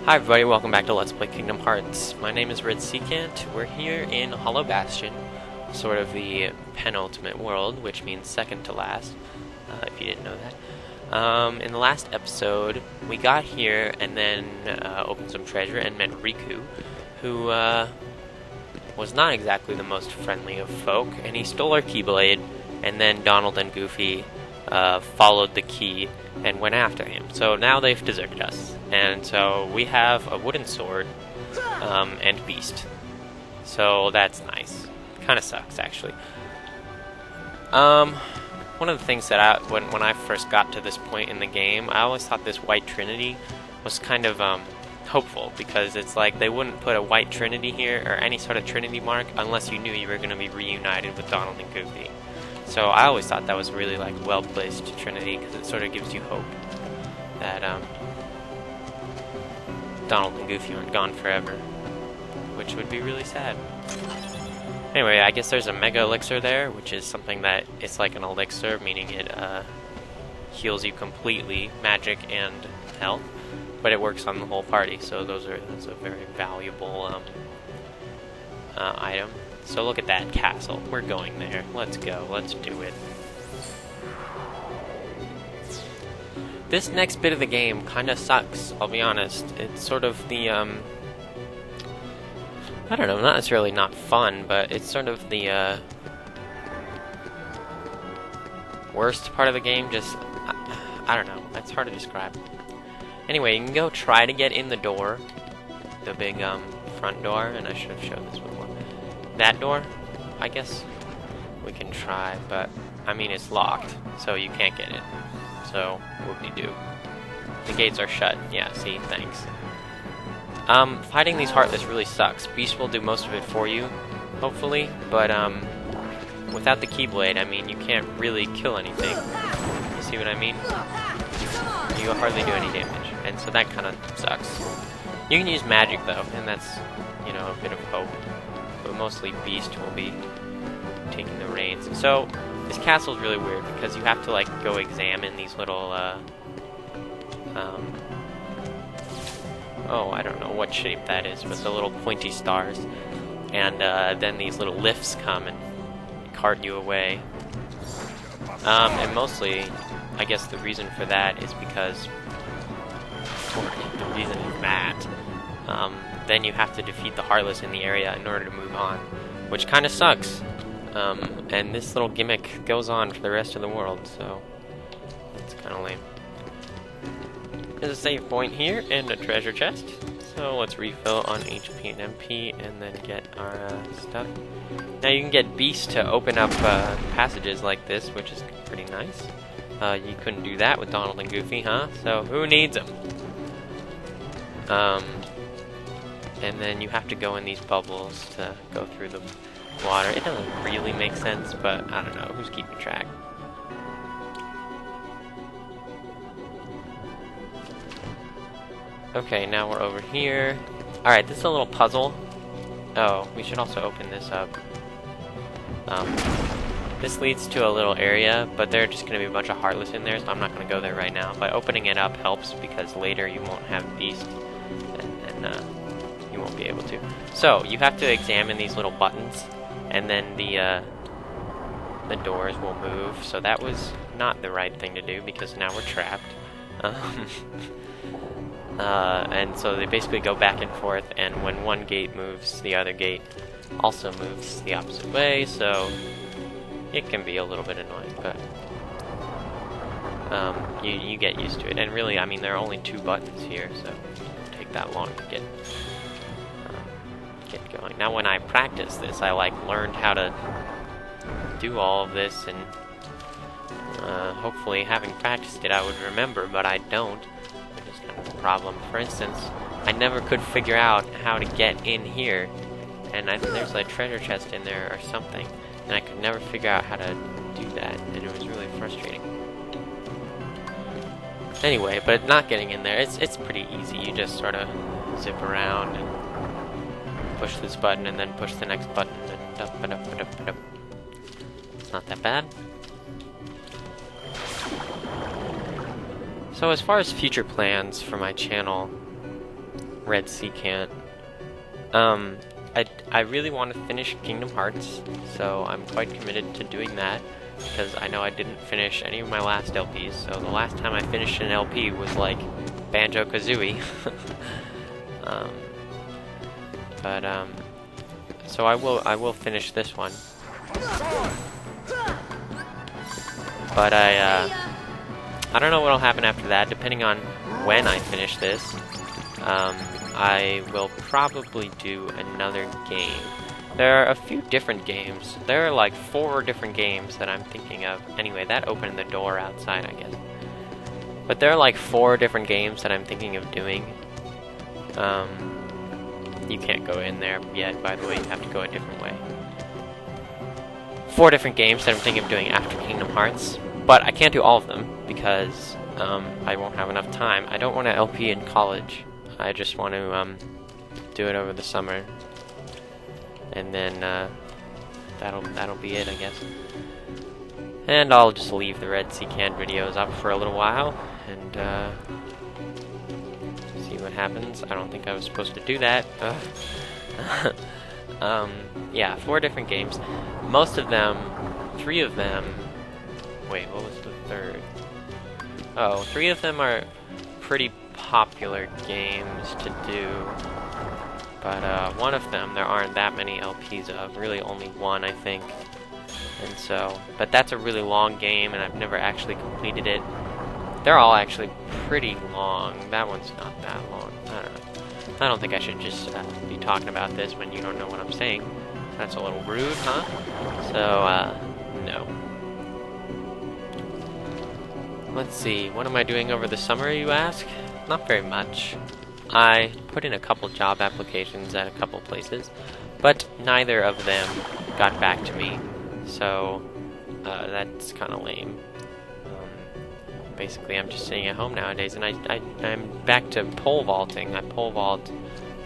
Hi everybody, welcome back to Let's Play Kingdom Hearts. My name is RedSecant. We're here in Hollow Bastion, sort of the penultimate world, which means second to last, if you didn't know that. In the last episode, we got here and then opened some treasure and met Riku, who was not exactly the most friendly of folk, and he stole our keyblade, and then Donald and Goofy followed the key and went after him. So now they've deserted us. And so we have a wooden sword and beast. So that's nice. Kind of sucks, actually. One of the things that when I first got to this point in the game, I always thought this white trinity was kind of hopeful, because it's like they wouldn't put a white trinity here or any sort of trinity mark unless you knew you were going to be reunited with Donald and Goofy. So I always thought that was really like well-placed trinity, because it sort of gives you hope that Donald and Goofy aren't gone forever, which would be really sad. Anyway, I guess there's a mega elixir there, which is something that it's like an elixir, meaning it heals you completely, magic and health, but it works on the whole party. So that's a very valuable item. So look at that castle. We're going there. Let's go. Let's do it. This next bit of the game kind of sucks, I'll be honest. It's sort of the, I don't know, not necessarily not fun, but it's sort of the, worst part of the game. Just, I don't know. It's hard to describe. Anyway, you can go try to get in the door. The big, front door, and I should have showed this before. That door, I guess we can try, but I mean it's locked, so you can't get in. So whoop-de-doo. The gates are shut. Yeah, see, thanks. Fighting these Heartless really sucks. Beast will do most of it for you, hopefully, but without the keyblade, I mean, you can't really kill anything. You see what I mean? You hardly do any damage, and so that kind of sucks. You can use magic though, and that's, you know, a bit of hope. But mostly Beast will be taking the reins. So this castle's really weird, because you have to like go examine these little oh, I don't know what shape that is, but the little pointy stars, and then these little lifts come and cart you away. And mostly, I guess the reason for that is because, or the reason is that then you have to defeat the Heartless in the area in order to move on, which kind of sucks. And this little gimmick goes on for the rest of the world, so it's kind of lame. There's a save point here and a treasure chest, so let's refill on HP and MP and then get our stuff. Now you can get Beast to open up passages like this, which is pretty nice. You couldn't do that with Donald and Goofy, huh? So who needs them? And then you have to go in these bubbles to go through the water. It doesn't really make sense, but I don't know. Who's keeping track? Okay, now we're over here. Alright, this is a little puzzle. Oh, we should also open this up. This leads to a little area, but there are just going to be a bunch of Heartless in there, so I'm not going to go there right now. But opening it up helps, because later you won't have Beast, and you won't be able to. So, you have to examine these little buttons, and then the doors will move. So that was not the right thing to do, because now we're trapped. And so they basically go back and forth, and when one gate moves, the other gate also moves the opposite way, so it can be a little bit annoying, but you get used to it. And really, I mean, there are only 2 buttons here, so it won't take that long to get going. Now, when I practiced this, I learned how to do all of this, and hopefully, having practiced it, I would remember, but I don't, which is kind of a problem. For instance, I never could figure out how to get in here, and I think there's a treasure chest in there or something, and I could never figure out how to do that, and it was really frustrating. Anyway, but not getting in there, it's pretty easy. You just sort of zip around and push this button, and then push the next button, and up. It's not that bad. So as far as future plans for my channel, RedSecant. I really want to finish Kingdom Hearts, so I'm quite committed to doing that, because I know I didn't finish any of my last LPs, so the last time I finished an LP was like Banjo-Kazooie. So I will finish this one. But I don't know what'll happen after that, depending on when I finish this. I will probably do another game. There are a few different games. There are like 4 different games that I'm thinking of. Anyway, that opened the door outside, I guess. But there are like 4 different games that I'm thinking of doing. You can't go in there yet, by the way. You have to go a different way. 4 different games that I'm thinking of doing after Kingdom Hearts. But I can't do all of them because I won't have enough time. I don't want to LP in college. I just want to do it over the summer, and then that'll be it, I guess. And I'll just leave the RedSecant videos up for a little while and see what happens. I don't think I was supposed to do that. Yeah, 4 different games. Most of them, 3 of them. Wait, what was the 3rd? Oh, 3 of them are pretty popular games to do, but one of them there aren't that many LPs of, really only one, I think. And so, but that's a really long game, and I've never actually completed it. They're all actually pretty long. That one's not that long. I don't know. I don't think I should just be talking about this when you don't know what I'm saying. That's a little rude, huh? So, no. Let's see, what am I doing over the summer, you ask? Not very much. I put in a couple job applications at a couple places, but neither of them got back to me, so that's kind of lame. Basically, I'm just sitting at home nowadays, and I'm back to pole vaulting. I pole vault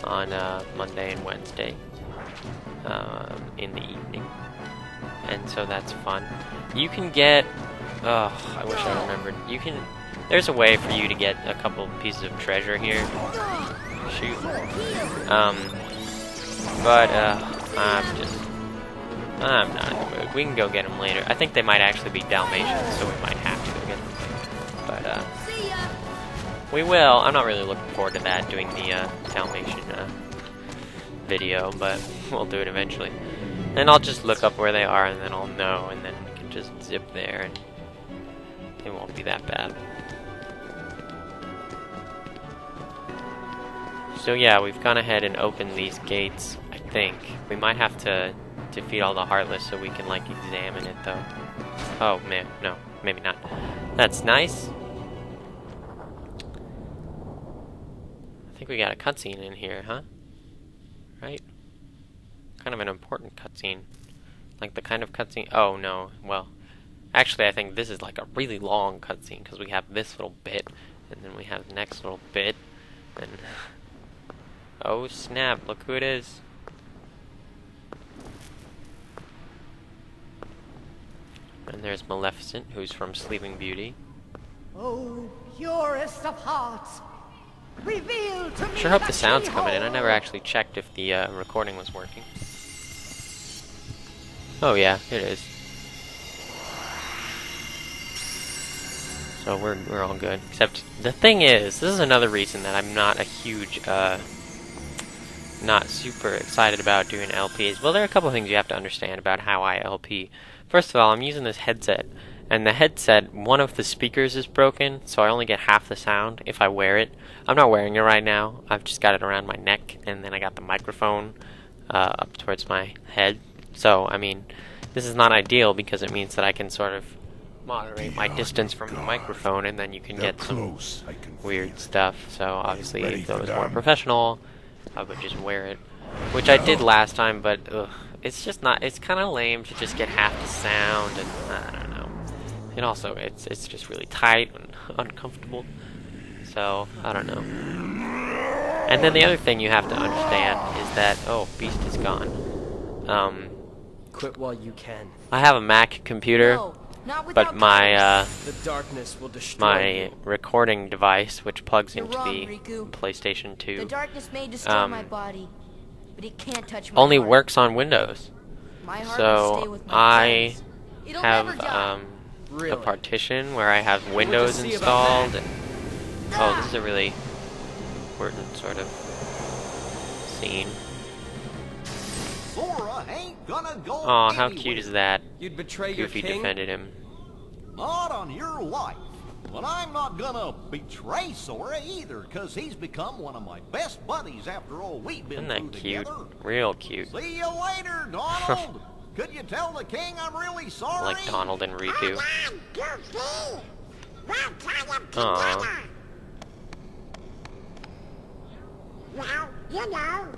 on Monday and Wednesday in the evening, and so that's fun. You can get... Oh, I wish I remembered. You can... There's a way for you to get a couple pieces of treasure here. Shoot. But, I'm not in the mood. We can go get them later. I think they might actually be Dalmatians, so we might have to go get them. But, we will. I'm not really looking forward to that, doing the Dalmatian video, but we'll do it eventually. And I'll just look up where they are, and then I'll know, and then we can just zip there, and it won't be that bad. So yeah, we've gone ahead and opened these gates, I think. We might have to defeat all the Heartless so we can, like, examine it, though. Oh, man, no, maybe not. That's nice. I think we got a cutscene in here, huh? Right? Kind of an important cutscene. Like the kind of cutscene... Oh, no, well... Actually, I think this is like a really long cutscene, because we have this little bit, and then we have the next little bit, and... Oh snap, look who it is. And there's Maleficent, who's from Sleeping Beauty. Oh, purest of hearts, reveal to me. Sure hope the sound's coming in. I never actually checked if the recording was working. Oh yeah, it is. So we're all good. Except the thing is, this is another reason that I'm not a huge not super excited about doing LPs. Well, there are a couple of things you have to understand about how I LP. First of all, I'm using this headset, and the headset, one of the speakers is broken, so I only get half the sound if I wear it. I'm not wearing it right now. I've just got it around my neck, and then I got the microphone up towards my head. So, I mean, this is not ideal because it means that I can sort of moderate my distance from the microphone, and then you can get some weird stuff. So, obviously, if it was more professional, I would just wear it, which I did last time, but it's just not, it's kind of lame to just get half the sound, and I don't know. And also, it's just really tight and uncomfortable, so I don't know. And then the other thing you have to understand is that, oh, Beast is gone. Quit while you can. I have a Mac computer, but my The darkness will destroy my you. recording device, which plugs You're into wrong, the Riku. PlayStation 2, The darkness may destroy my body, but it can't touch my only heart. works on Windows. My heart will stay So with my I friends. It'll never have die. a Really? partition where I have Windows see about installed. And, oh, this is a really important sort of scene. Sora ain't gonna go Oh, how anywhere. cute is that? You'd betray your Goofy king? defended him. Not on your life. But I'm not gonna betray Sora either, because he's become one of my best buddies after all we've been Isn't through that cute? together. Real cute. See you later, Donald. Could you tell the king I'm really sorry? Like Donald and Riku. Goofy! We're kind of Aw. together. Well, you know.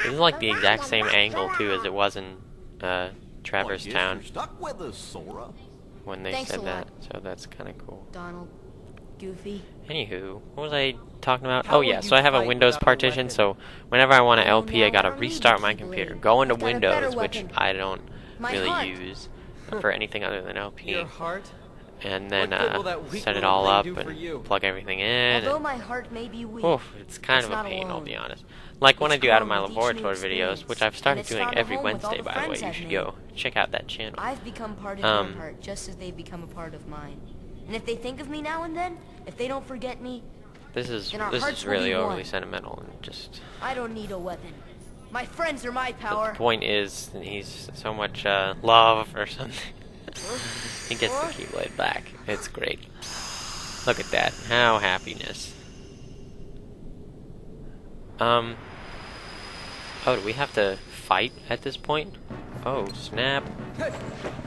This is like the exact same angle too as it was in Traverse Well, Town you're stuck with us, Sora. when they Thanks said a that. lot. So that's kind of cool. Donald, Goofy. Anywho, what was I talking about? How Oh will yeah, you so I have a fight Windows without a partition, weapon? so whenever I want an Oh, LP, I now gotta I don't need restart the my keyblade. computer. Go into I've got a better Windows, which weapon. I don't My really heart. use for anything other than LP. Your heart? And then What good will that weak set it little all thing up do for and you? plug everything in. Although And, my heart may be weak, oof, it's kind it's of a not pain, I'll alone. be honest. Like when I It's do out of my grown with each new laboratory videos, experience, which I've started and it's doing found a every home with all Wednesday, the by the way. friends You I've should made. go check out that channel. I've become part of Um, their heart just as they've become a part of mine. And if they think of me now and then, if they don't forget me, This is and our hearts will really be overly one. sentimental and just. I don't need a weapon. My friends are my The power. point is, he's so much love or something. He gets the keyblade back. It's great. Look at that. How happiness. Oh, do we have to fight at this point? Oh, snap.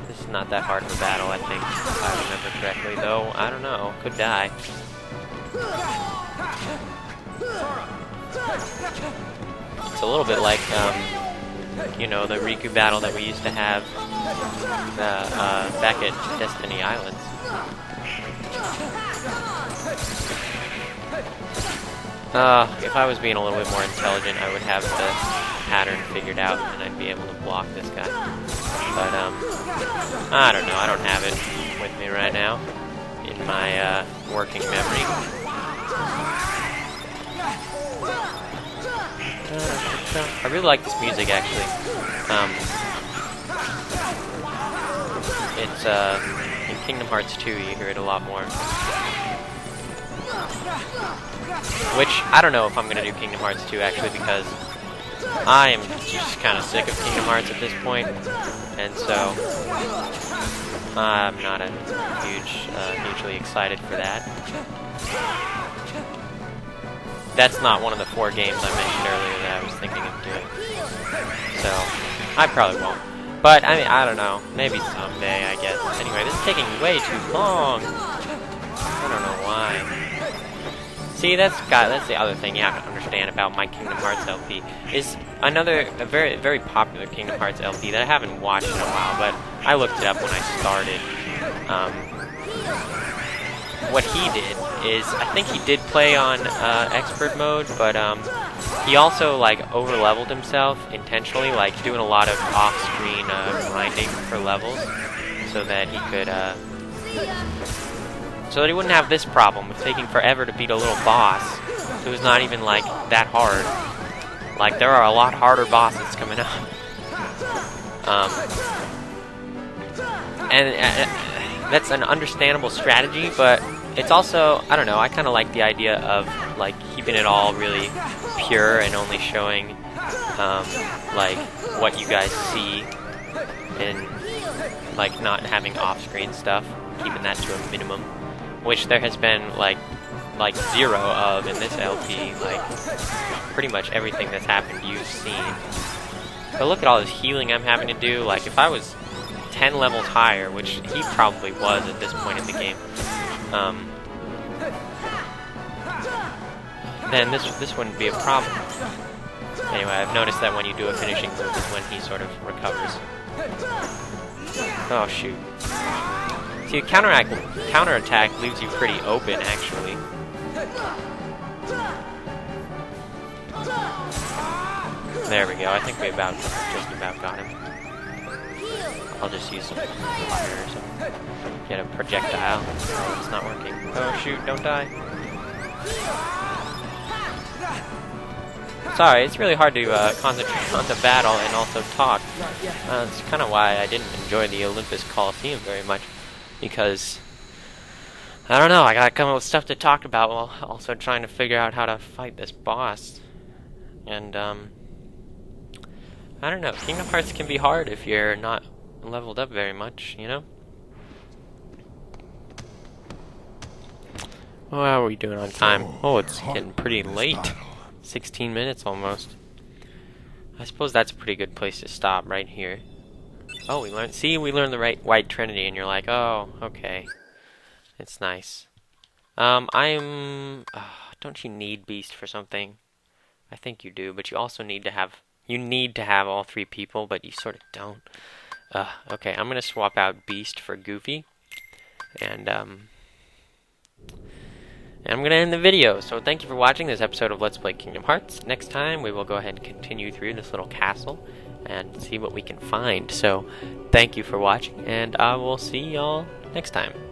This is not that hard of a battle, I think. If I remember correctly, though. I don't know. Could die. It's a little bit like, you know, the Riku battle that we used to have back at Destiny Islands. If I was being a little bit more intelligent, I would have the pattern figured out and I'd be able to block this guy. But, I don't know. I don't have it with me right now in my working memory. I really like this music, actually. It's, in Kingdom Hearts 2, you hear it a lot more. Which, I don't know if I'm going to do Kingdom Hearts 2, actually, because I am just kind of sick of Kingdom Hearts at this point, and so I'm not hugely excited for that. That's not one of the 4 games I mentioned earlier that I was thinking of doing. So, I probably won't. But, I mean, I don't know. Maybe someday, I guess. Anyway, this is taking way too long. I don't know why. See, that's the other thing you have to understand about my Kingdom Hearts LP. Is a very, very popular Kingdom Hearts LP that I haven't watched in a while, but I looked it up when I started. What he did is, I think he did play on expert mode, but he also like over-leveled himself intentionally, like doing a lot of off-screen grinding for levels, so that he could, so that he wouldn't have this problem of taking forever to beat a little boss who's not even like that hard. Like there are a lot harder bosses coming up. And that's an understandable strategy, but it's also, I don't know, I kind of like the idea of like keeping it all really pure and only showing like what you guys see and like not having off-screen stuff, keeping that to a minimum, which there has been like 0 of in this LP. Like pretty much everything that's happened you've seen. But look at all this healing I'm having to do. Like if I was 10 levels higher, which he probably was at this point in the game, then this wouldn't be a problem. Anyway, I've noticed that when you do a finishing move is when he sort of recovers. Oh shoot. See, counterattack leaves you pretty open, actually. There we go, I think we just about got him. I'll just use some fire or something. get a projectile. Oh, it's not working. Oh shoot, don't die. Sorry, it's really hard to concentrate on the battle and also talk. That's kind of why I didn't enjoy the Olympus Coliseum very much, because I don't know, I gotta come up with stuff to talk about while also trying to figure out how to fight this boss. And I don't know, Kingdom Hearts can be hard if you're not leveled up very much, you know? Well, how are we doing on time? Oh, it's getting pretty late. 16 minutes almost. I suppose that's a pretty good place to stop right here. Oh, we learned the right White Trinity, and you're like, oh, okay. It's nice. Don't you need Beast for something? I think you do, but you also need to have all 3 people, but you sort of don't. Okay, I'm gonna swap out Beast for Goofy, and I'm going to end the video. So thank you for watching this episode of Let's Play Kingdom Hearts. Next time, we will go ahead and continue through this little castle and see what we can find. So thank you for watching, and I will see y'all next time.